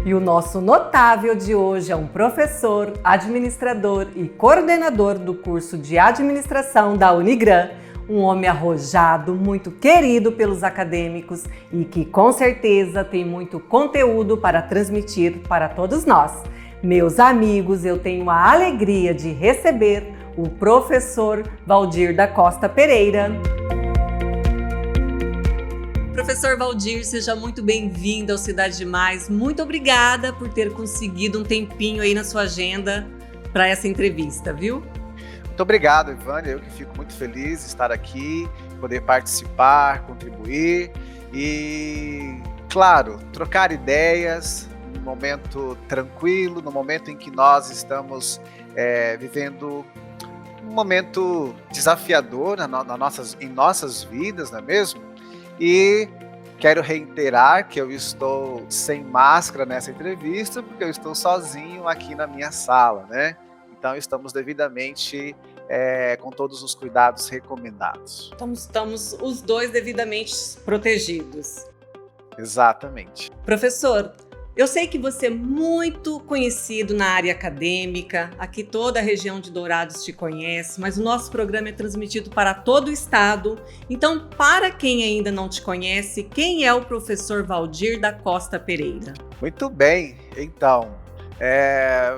E o nosso notável de hoje é um professor, administrador e coordenador do curso de administração da Unigran, um homem arrojado, muito querido pelos acadêmicos e que com certeza tem muito conteúdo para transmitir para todos nós. Meus amigos, eu tenho a alegria de receber o professor Valdir da Costa Pereira. Professor Valdir, seja muito bem-vindo ao Cidade Demais. Muito obrigada por ter conseguido um tempinho aí na sua agenda para essa entrevista, viu? Muito obrigado, Ivânia. Eu que fico muito feliz de estar aqui, poder participar, contribuir e, claro, trocar ideias num momento tranquilo, no momento em que nós estamos vivendo um momento desafiador em nossas vidas, não é mesmo? E quero reiterar que eu estou sem máscara nessa entrevista, porque eu estou sozinho aqui na minha sala, né? Então estamos devidamente com todos os cuidados recomendados. Estamos os dois devidamente protegidos. Exatamente. Professor, eu sei que você é muito conhecido na área acadêmica, aqui toda a região de Dourados te conhece, mas o nosso programa é transmitido para todo o estado. Então, para quem ainda não te conhece, quem é o professor Valdir da Costa Pereira? Muito bem, então,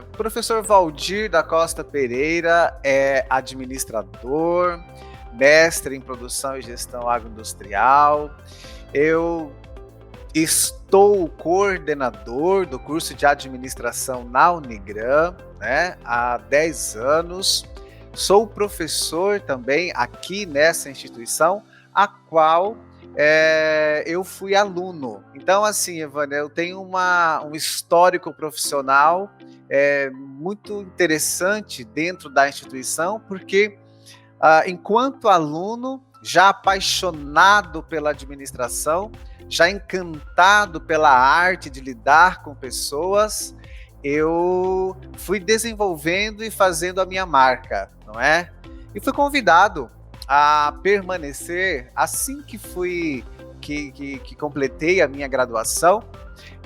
o professor Valdir da Costa Pereira é administrador, mestre em produção e gestão agroindustrial. Eu estou coordenador do curso de administração na Unigran, né, há 10 anos. Sou professor também aqui nessa instituição, a qual eu fui aluno. Então, assim, Evânia, eu tenho um histórico profissional muito interessante dentro da instituição, porque enquanto aluno, já apaixonado pela administração, já encantado pela arte de lidar com pessoas, eu fui desenvolvendo e fazendo a minha marca, não é? E fui convidado a permanecer, assim que completei a minha graduação,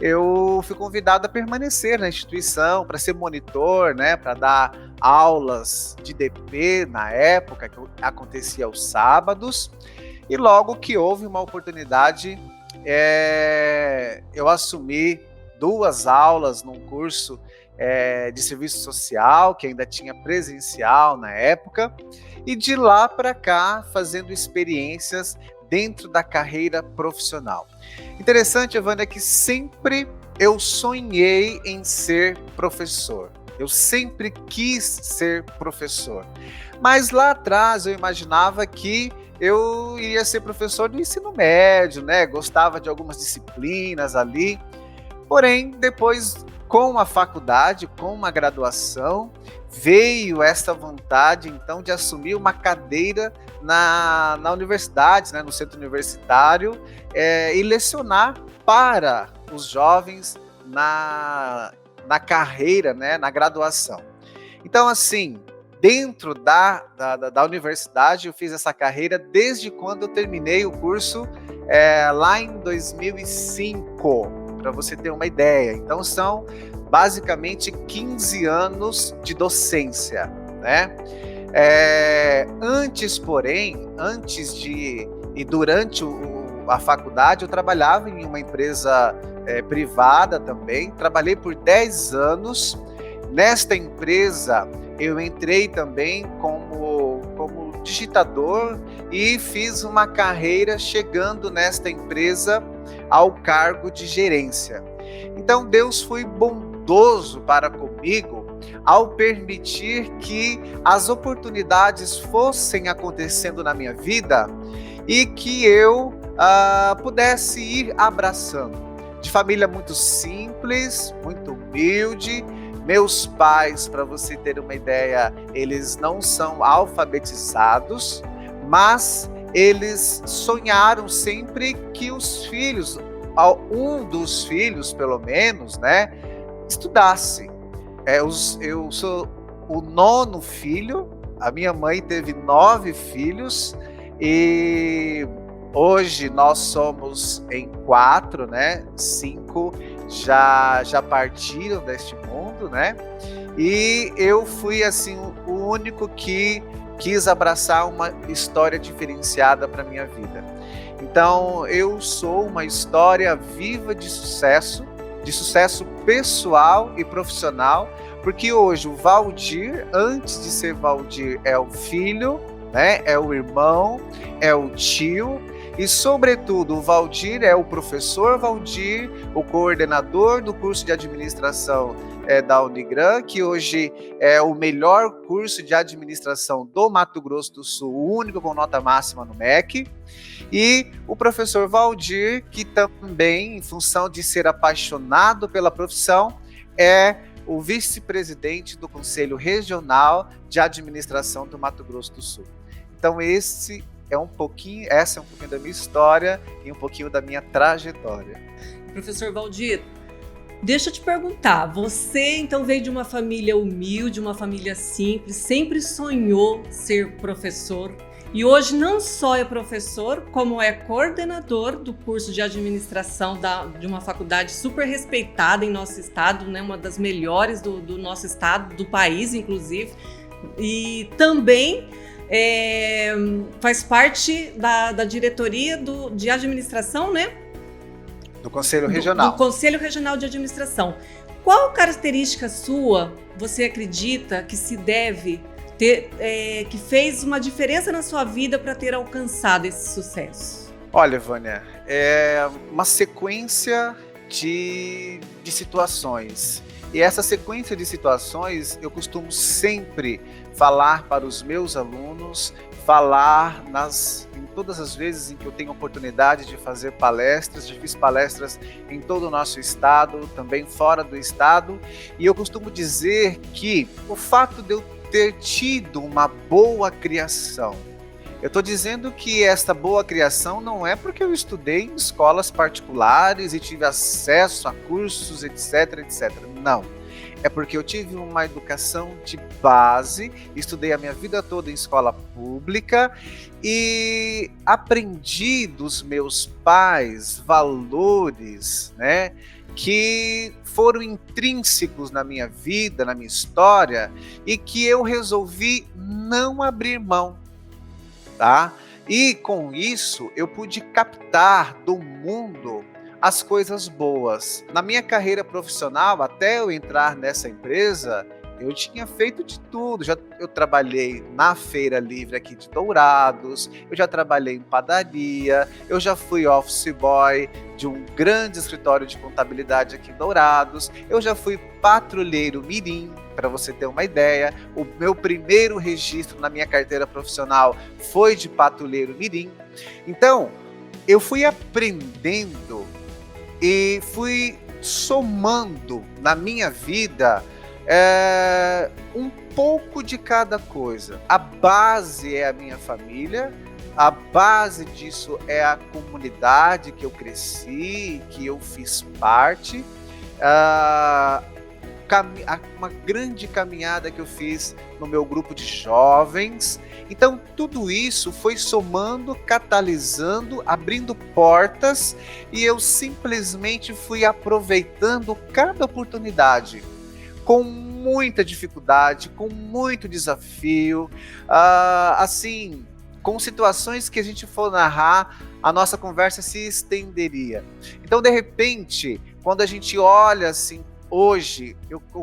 eu fui convidado a permanecer na instituição para ser monitor, né, para dar aulas de DP na época, que acontecia aos sábados, e logo que houve uma oportunidade, eu assumi 2 aulas num curso de serviço social, que ainda tinha presencial na época, e de lá para cá fazendo experiências dentro da carreira profissional. Interessante, Evânia, que sempre eu sonhei em ser professor. Eu sempre quis ser professor. Mas lá atrás eu imaginava que eu iria ser professor do ensino médio, né? Gostava de algumas disciplinas ali. Porém, depois, com a faculdade, com a graduação, veio essa vontade, então, de assumir uma cadeira na universidade, né? No centro universitário, e lecionar para os jovens na carreira, né? Na graduação. Então, assim, dentro da universidade, eu fiz essa carreira desde quando eu terminei o curso lá em 2005, para você ter uma ideia. Então, são basicamente 15 anos de docência, né? Antes e durante a faculdade, eu trabalhava em uma empresa privada também. Trabalhei por 10 anos. Nesta empresa, eu entrei também como digitador e fiz uma carreira chegando nesta empresa ao cargo de gerência. Então, Deus foi bondoso para comigo ao permitir que as oportunidades fossem acontecendo na minha vida e que eu pudesse ir abraçando. De família muito simples, muito humilde. Meus pais, para você ter uma ideia, eles não são alfabetizados, mas eles sonharam sempre que os filhos, um dos filhos pelo menos, né, estudasse. Eu sou o 9º filho, a minha mãe teve 9 filhos e hoje nós somos em 4, né, 5 já partiram deste mundo, né? E eu fui assim o único que quis abraçar uma história diferenciada para minha vida. Então, eu sou uma história viva de sucesso pessoal e profissional, porque hoje o Valdir, antes de ser Valdir, é o filho, né? É o irmão, é o tio e, sobretudo, o Valdir é o professor Valdir, o coordenador do curso de administração da Unigran, que hoje é o melhor curso de administração do Mato Grosso do Sul, o único com nota máxima no MEC, e o professor Valdir, que também, em função de ser apaixonado pela profissão, é o vice-presidente do Conselho Regional de Administração do Mato Grosso do Sul. Então essa é um pouquinho da minha história e um pouquinho da minha trajetória. Professor Valdir, deixa eu te perguntar, você então veio de uma família humilde, uma família simples, sempre sonhou ser professor e hoje não só é professor, como é coordenador do curso de administração de uma faculdade super respeitada em nosso estado, né, uma das melhores do nosso estado, do país inclusive, e também faz parte da diretoria de administração, né? Do Conselho Regional. Do Conselho Regional de Administração. Qual característica sua você acredita que se deve ter, que fez uma diferença na sua vida para ter alcançado esse sucesso? Olha, Vânia, é uma sequência de situações. E essa sequência de situações eu costumo sempre falar para os meus alunos, falar em todas as vezes em que eu tenho oportunidade de fazer palestras, já fiz palestras em todo o nosso estado, também fora do estado, e eu costumo dizer que o fato de eu ter tido uma boa criação, eu estou dizendo que esta boa criação não é porque eu estudei em escolas particulares e tive acesso a cursos, etc, etc. Não. É porque eu tive uma educação de base, estudei a minha vida toda em escola pública e aprendi dos meus pais valores, né, que foram intrínsecos na minha vida, na minha história, e que eu resolvi não abrir mão. Tá? E com isso eu pude captar do mundo as coisas boas. Na minha carreira profissional, até eu entrar nessa empresa, eu tinha feito de tudo. Eu trabalhei na Feira Livre aqui de Dourados, eu já trabalhei em padaria, eu já fui office boy de um grande escritório de contabilidade aqui em Dourados, eu já fui patrulheiro mirim, para você ter uma ideia. O meu primeiro registro na minha carteira profissional foi de patrulheiro mirim. Então, eu fui aprendendo e fui somando na minha vida um pouco de cada coisa. A base é a minha família, a base disso é a comunidade que eu cresci, que eu fiz parte, uma grande caminhada que eu fiz no meu grupo de jovens. Então, tudo isso foi somando, catalisando, abrindo portas, e eu simplesmente fui aproveitando cada oportunidade, com muita dificuldade, com muito desafio, assim, com situações que a gente for narrar, a nossa conversa se estenderia. Então, de repente, quando a gente olha assim, hoje,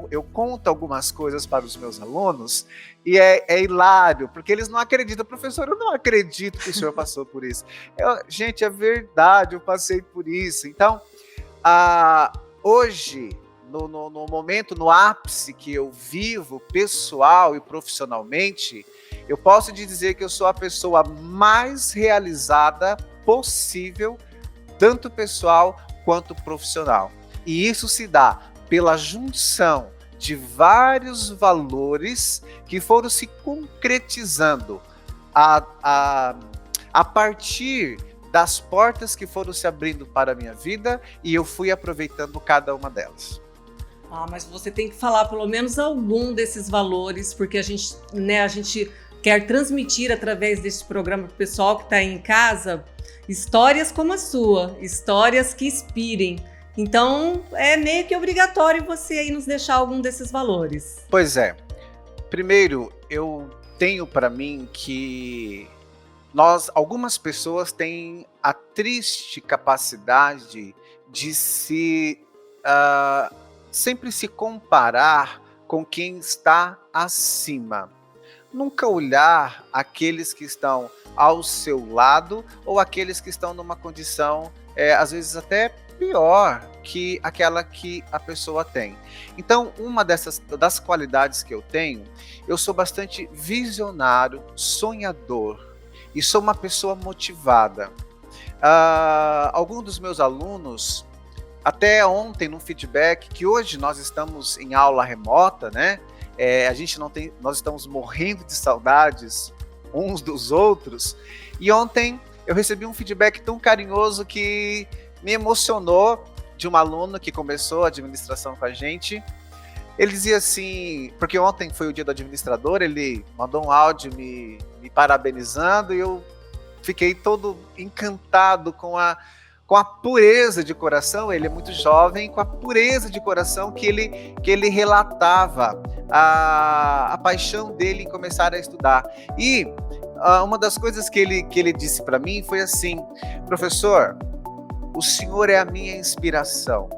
eu conto algumas coisas para os meus alunos e é hilário, porque eles não acreditam. Professor, eu não acredito que o senhor passou por isso. Gente, é verdade, eu passei por isso. Então, hoje, no momento, no ápice que eu vivo, pessoal e profissionalmente, eu posso dizer que eu sou a pessoa mais realizada possível, tanto pessoal quanto profissional. E isso se dá pela junção de vários valores que foram se concretizando a partir das portas que foram se abrindo para a minha vida, e eu fui aproveitando cada uma delas. Mas você tem que falar pelo menos algum desses valores, porque a gente quer transmitir através desse programa para o pessoal que está aí em casa histórias como a sua, histórias que inspirem. Então, é meio que obrigatório você aí nos deixar algum desses valores. Pois é. Primeiro, eu tenho para mim que algumas pessoas têm a triste capacidade de sempre se comparar com quem está acima. Nunca olhar aqueles que estão ao seu lado ou aqueles que estão numa condição, às vezes até pior que aquela que a pessoa tem. Então, uma das qualidades que eu tenho, eu sou bastante visionário, sonhador e sou uma pessoa motivada. Alguns dos meus alunos, até ontem no feedback, que hoje nós estamos em aula remota, né? Nós estamos morrendo de saudades uns dos outros, e ontem eu recebi um feedback tão carinhoso que me emocionou, de um aluno que começou a administração com a gente. Ele dizia assim, porque ontem foi o dia do administrador, ele mandou um áudio me parabenizando, e eu fiquei todo encantado com a pureza de coração. Ele é muito jovem, com a pureza de coração que ele relatava a paixão dele em começar a estudar. E uma das coisas que ele disse para mim foi assim: professor, o senhor é a minha inspiração.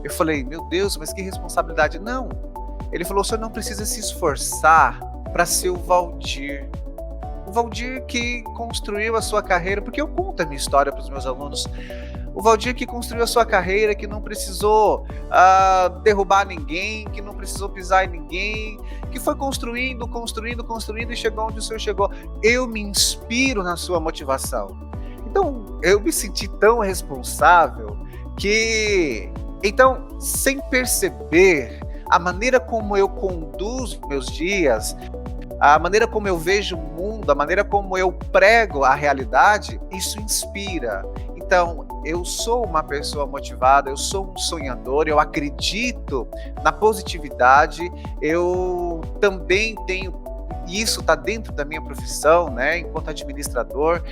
Eu falei, meu Deus, mas que responsabilidade. Não. Ele falou, o senhor não precisa se esforçar para ser o Valdir. O Valdir que construiu a sua carreira, porque eu conto a minha história para os meus alunos. O Valdir que construiu a sua carreira, que não precisou derrubar ninguém, que não precisou pisar em ninguém, que foi construindo e chegou onde o senhor chegou. Eu me inspiro na sua motivação. Então, eu me senti tão responsável que... Então, sem perceber, a maneira como eu conduzo meus dias, a maneira como eu vejo o mundo, a maneira como eu prego a realidade, isso inspira. Então, eu sou uma pessoa motivada, eu sou um sonhador, eu acredito na positividade, eu também tenho... E isso está dentro da minha profissão, né, enquanto administrador,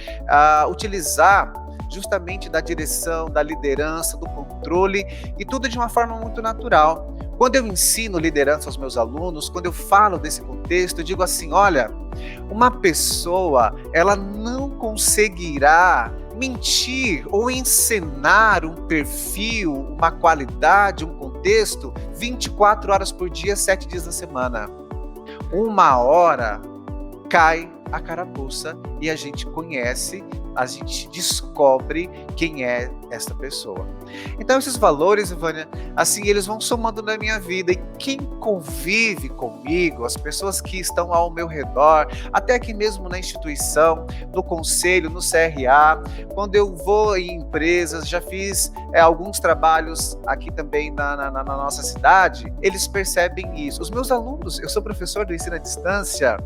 utilizar justamente da direção, da liderança, do controle, e tudo de uma forma muito natural. Quando eu ensino liderança aos meus alunos, quando eu falo desse contexto, eu digo assim, olha, uma pessoa, ela não conseguirá mentir ou encenar um perfil, uma qualidade, um contexto, 24 horas por dia, 7 dias na semana. Uma hora cai a carapuça e a gente conhece, a gente descobre quem é essa pessoa. Então esses valores, Ivânia, assim, eles vão somando na minha vida, e quem convive comigo, as pessoas que estão ao meu redor, até aqui mesmo na instituição, no conselho, no CRA, quando eu vou em empresas, já fiz alguns trabalhos aqui também na nossa cidade, eles percebem isso. Os meus alunos, eu sou professor do ensino à distância,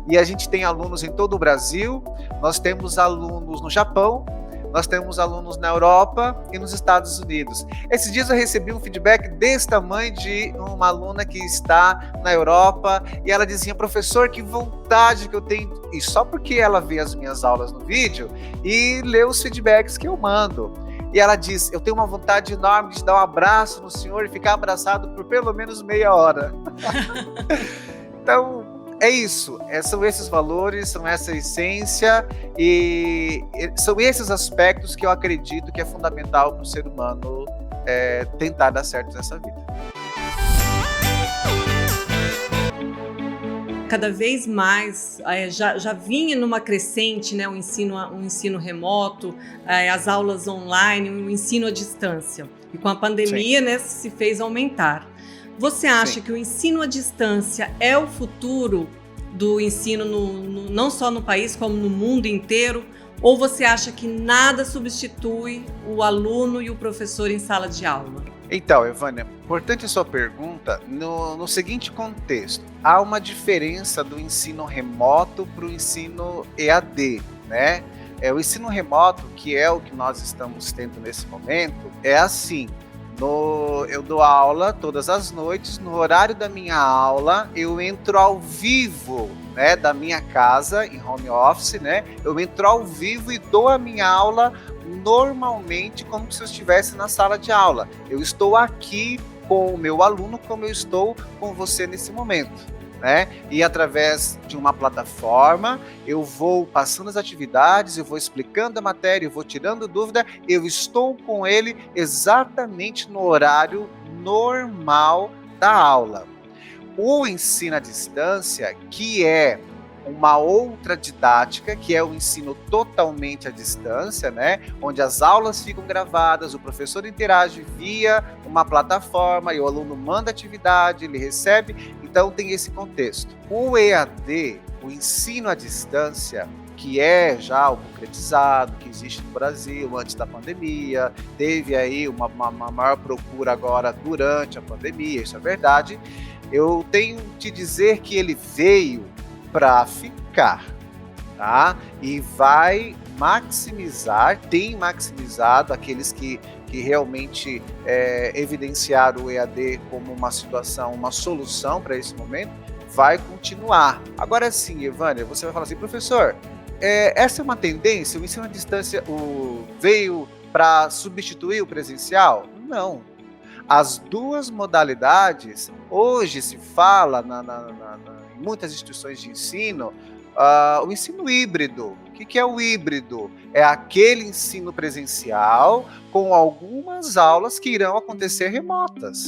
e a gente tem alunos em todo o Brasil, nós temos alunos no Japão, nós temos alunos na Europa e nos Estados Unidos. Esses dias eu recebi um feedback desse tamanho de uma aluna que está na Europa, e ela dizia, professor, que vontade que eu tenho, e só porque ela vê as minhas aulas no vídeo e lê os feedbacks que eu mando. E ela diz, eu tenho uma vontade enorme de dar um abraço no senhor e ficar abraçado por pelo menos meia hora. Então, é isso, são esses valores, são essa essência, e são esses aspectos que eu acredito que é fundamental para o ser humano tentar dar certo nessa vida. Cada vez mais já vinha numa crescente, né, o ensino remoto, as aulas online, o ensino à distância. E com a pandemia, né, se fez aumentar. Você acha que o ensino à distância é o futuro do ensino não só no país, como no mundo inteiro? Ou você acha que nada substitui o aluno e o professor em sala de aula? Então, Ivânia, importante a sua pergunta no seguinte contexto. Há uma diferença do ensino remoto para o ensino EAD, né? O ensino remoto, que é o que nós estamos tendo nesse momento, é assim. Eu dou aula todas as noites, no horário da minha aula, eu entro ao vivo, né, da minha casa, em home office, né? Eu entro ao vivo e dou a minha aula normalmente como se eu estivesse na sala de aula. Eu estou aqui com o meu aluno como eu estou com você nesse momento, né? E através de uma plataforma, eu vou passando as atividades, eu vou explicando a matéria, eu vou tirando dúvida, eu estou com ele exatamente no horário normal da aula. O ensino à distância, que é uma outra didática, que é o ensino totalmente à distância, né? Onde as aulas ficam gravadas, o professor interage via uma plataforma e o aluno manda atividade, ele recebe, então tem esse contexto. O EAD, o ensino à distância, que é já o concretizado, que existe no Brasil antes da pandemia, teve aí uma maior procura agora durante a pandemia, isso é verdade. Eu tenho que dizer que ele veio para ficar, tá? E vai maximizar, tem maximizado aqueles que realmente evidenciaram o EAD como uma situação, uma solução para esse momento, vai continuar. Agora sim, Evânia, você vai falar assim, professor, essa é uma tendência, o ensino à distância veio para substituir o presencial? Não. As duas modalidades, hoje se fala em muitas instituições de ensino, o ensino híbrido. O que é o híbrido? É aquele ensino presencial com algumas aulas que irão acontecer remotas.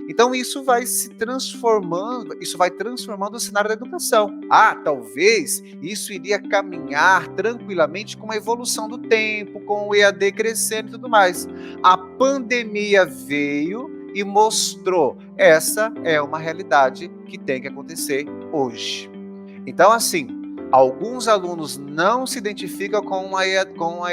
Então isso vai se transformando, isso vai transformando o cenário da educação. Talvez isso iria caminhar tranquilamente com a evolução do tempo, com o EAD crescendo e tudo mais. A pandemia veio e mostrou, essa é uma realidade que tem que acontecer hoje. Então, assim, alguns alunos não se identificam com a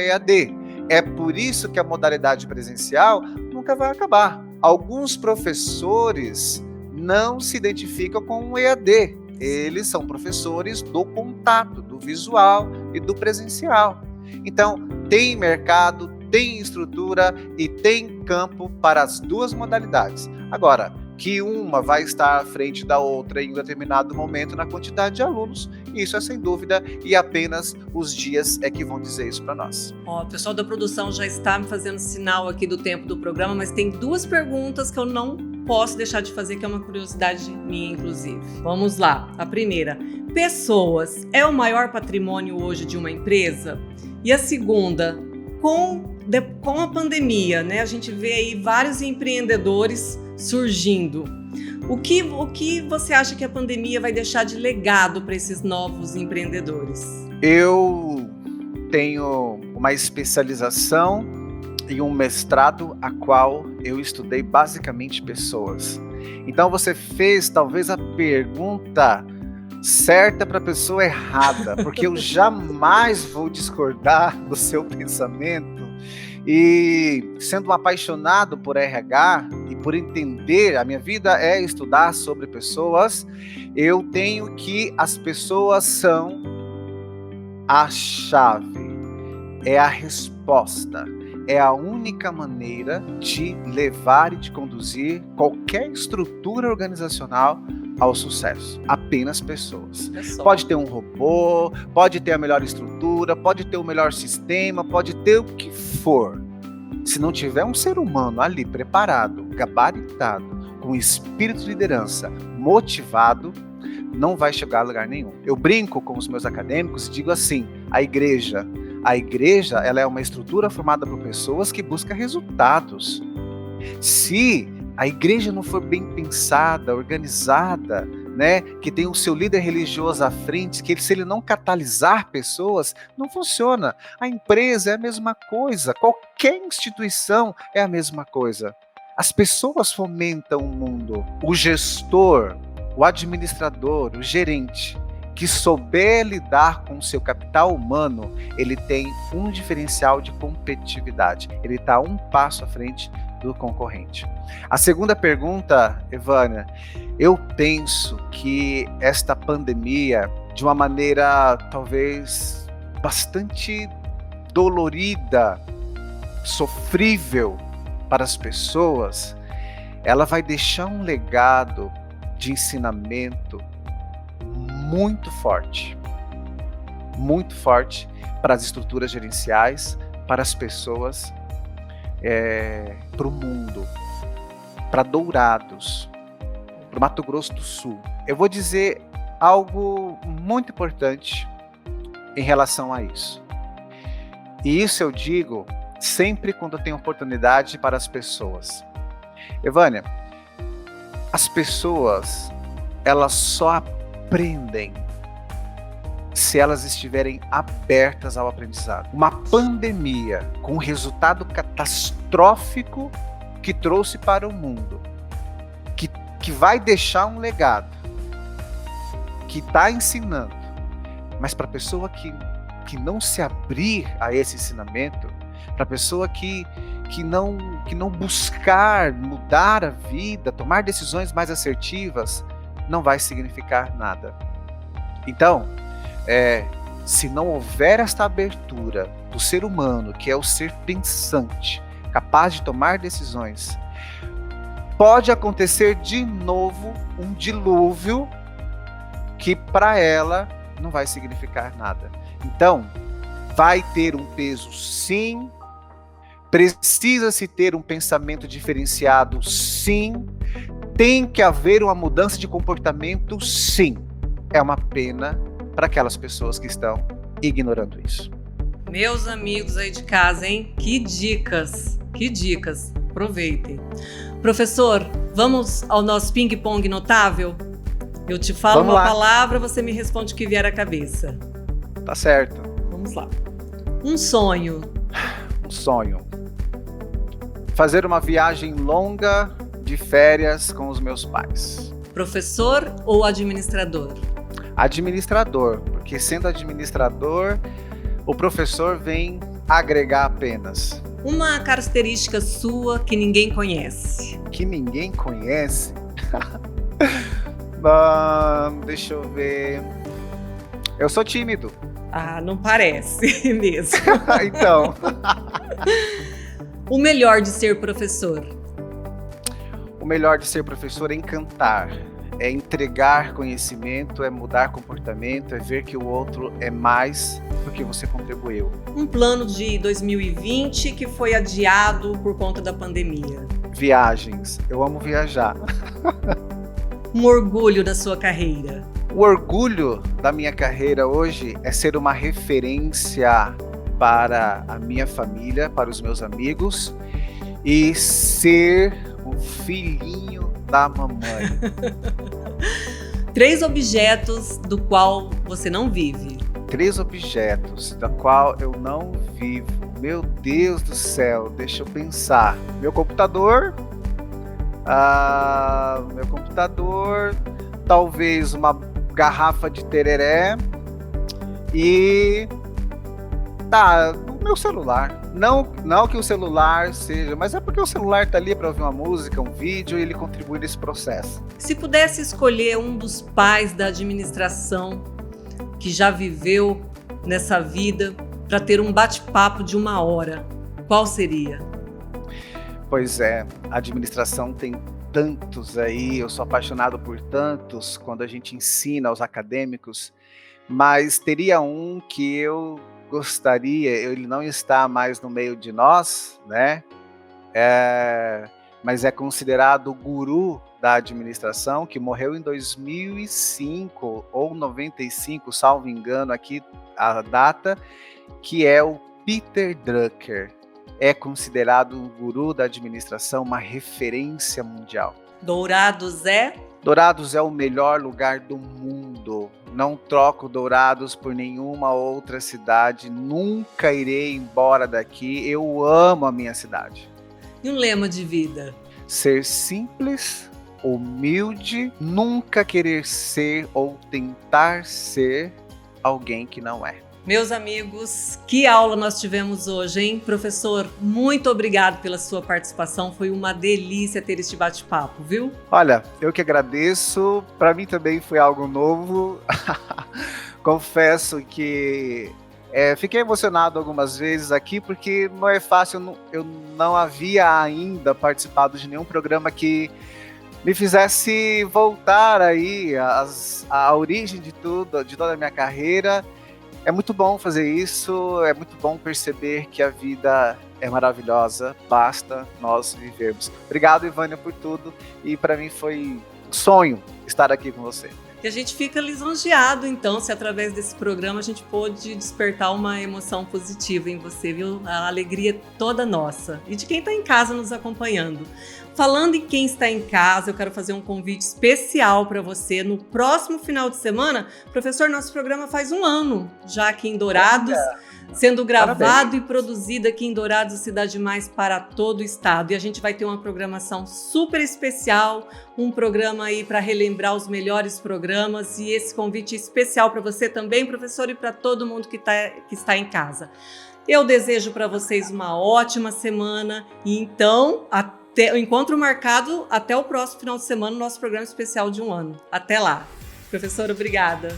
EAD. É por isso que a modalidade presencial nunca vai acabar. Alguns professores não se identificam com o EAD. Eles são professores do contato, do visual e do presencial. Então, tem mercado, tem estrutura e tem campo para as duas modalidades. Agora, que uma vai estar à frente da outra em um determinado momento na quantidade de alunos, isso é sem dúvida, e apenas os dias é que vão dizer isso para nós. O pessoal da produção já está me fazendo sinal aqui do tempo do programa, mas tem duas perguntas que eu não posso deixar de fazer, que é uma curiosidade minha, inclusive. Vamos lá. A primeira, pessoas é o maior patrimônio hoje de uma empresa? E a segunda, com a pandemia, né, a gente vê aí vários empreendedores surgindo. O que você acha que a pandemia vai deixar de legado para esses novos empreendedores? Eu tenho uma especialização e um mestrado a qual eu estudei basicamente pessoas. Então você fez talvez a pergunta certa para a pessoa errada, porque eu jamais vou discordar do seu pensamento. E sendo um apaixonado por RH e por entender, a minha vida é estudar sobre pessoas, eu tenho que as pessoas são a chave, é a resposta, é a única maneira de levar e de conduzir qualquer estrutura organizacional ao sucesso. Apenas pessoas. Pode ter um robô, pode ter a melhor estrutura, pode ter o melhor sistema, pode ter o que for. Se não tiver um ser humano ali preparado, gabaritado, com espírito de liderança, motivado, não vai chegar a lugar nenhum. Eu brinco com os meus acadêmicos e digo assim, a igreja ela é uma estrutura formada por pessoas que buscam resultados. Se a igreja não for bem pensada, organizada, né, que tem o seu líder religioso à frente, que se ele não catalisar pessoas, não funciona. A empresa é a mesma coisa, qualquer instituição é a mesma coisa. As pessoas fomentam o mundo. O gestor, o administrador, o gerente, que souber lidar com o seu capital humano, ele tem um diferencial de competitividade. Ele está um passo à frente do concorrente. A segunda pergunta, Evânia, eu penso que esta pandemia, de uma maneira talvez bastante dolorida, sofrível para as pessoas, ela vai deixar um legado de ensinamento muito forte para as estruturas gerenciais, para as pessoas, para o mundo, para Dourados, para o Mato Grosso do Sul. Eu vou dizer algo muito importante em relação a isso. E isso eu digo sempre quando eu tenho oportunidade para as pessoas. Evânia, as pessoas, elas só aprendem se elas estiverem abertas ao aprendizado. Uma pandemia com um resultado catastrófico que trouxe para o mundo, que vai deixar um legado, que está ensinando, mas para a pessoa que não se abrir a esse ensinamento, para a pessoa que não buscar mudar a vida, tomar decisões mais assertivas, não vai significar nada. Então, se não houver esta abertura do ser humano, que é o ser pensante, capaz de tomar decisões, pode acontecer de novo um dilúvio que para ela não vai significar nada. Então, vai ter um peso, sim. Precisa-se ter um pensamento diferenciado, sim. Tem que haver uma mudança de comportamento, sim. É uma pena para aquelas pessoas que estão ignorando isso. Meus amigos aí de casa, hein? Que dicas, que dicas. Aproveitem. Professor, vamos ao nosso ping-pong notável? Eu te falo uma palavra, você me responde o que vier à cabeça. Tá certo. Vamos lá. Um sonho. Um sonho. Fazer uma viagem longa de férias com os meus pais. Professor ou administrador? Administrador, porque sendo administrador, o professor vem agregar apenas. Uma característica sua que ninguém conhece. Que ninguém conhece? Deixa eu ver. Eu sou tímido. Ah, não parece mesmo. Então. O melhor de ser professor? O melhor de ser professor é encantar, é entregar conhecimento, é mudar comportamento, é ver que o outro é mais do que você contribuiu. Um plano de 2020 que foi adiado por conta da pandemia. Viagens. Eu amo viajar. Um orgulho da sua carreira. O orgulho da minha carreira hoje é ser uma referência para a minha família, para os meus amigos e ser um filhinho da mamãe. 3 objetos do qual você não vive. 3 objetos da qual eu não vivo. Meu Deus do céu, deixa eu pensar. Meu computador, talvez uma garrafa de tereré e o meu celular. Não que o celular seja, mas é porque o celular tá ali para ouvir uma música, um vídeo e ele contribui nesse processo. Se pudesse escolher um dos pais da administração que já viveu nessa vida para ter um bate-papo de 1 hora, qual seria? Pois é, a administração tem tantos aí, eu sou apaixonado por tantos quando a gente ensina aos acadêmicos, mas teria um que eu gostaria, ele não está mais no meio de nós, né? Mas é considerado o guru da administração, que morreu em 2005 ou 95, salvo engano aqui a data, que é o Peter Drucker. É considerado um guru da administração, uma referência mundial. Dourados é? Dourados é o melhor lugar do mundo. Não troco Dourados por nenhuma outra cidade. Nunca irei embora daqui. Eu amo a minha cidade. E um lema de vida? Ser simples, humilde, nunca querer ser ou tentar ser alguém que não é. Meus amigos, que aula nós tivemos hoje, hein? Professor, muito obrigado pela sua participação. Foi uma delícia ter este bate-papo, viu? Olha, eu que agradeço. Para mim também foi algo novo. Confesso que fiquei emocionado algumas vezes aqui, porque não é fácil. Eu não havia ainda participado de nenhum programa que me fizesse voltar aí a origem de tudo, de toda a minha carreira. É muito bom fazer isso, é muito bom perceber que a vida é maravilhosa, basta nós vivermos. Obrigado, Ivânia, por tudo, e para mim foi um sonho estar aqui com você. E a gente fica lisonjeado, então, se através desse programa a gente pôde despertar uma emoção positiva em você, viu? A alegria é toda nossa e de quem está em casa nos acompanhando. Falando em quem está em casa, eu quero fazer um convite especial para você. No próximo final de semana, professor, nosso programa faz 1 ano já aqui em Dourados, sendo gravado Parabéns. e produzido aqui em Dourados, Cidade Mais, para todo o estado. E a gente vai ter uma programação super especial, um programa aí para relembrar os melhores programas, e esse convite especial para você também, professor, e para todo mundo que está em casa. Eu desejo para vocês uma ótima semana e então o encontro marcado até o próximo final de semana, no nosso programa especial de 1 ano. Até lá. Professora, obrigada.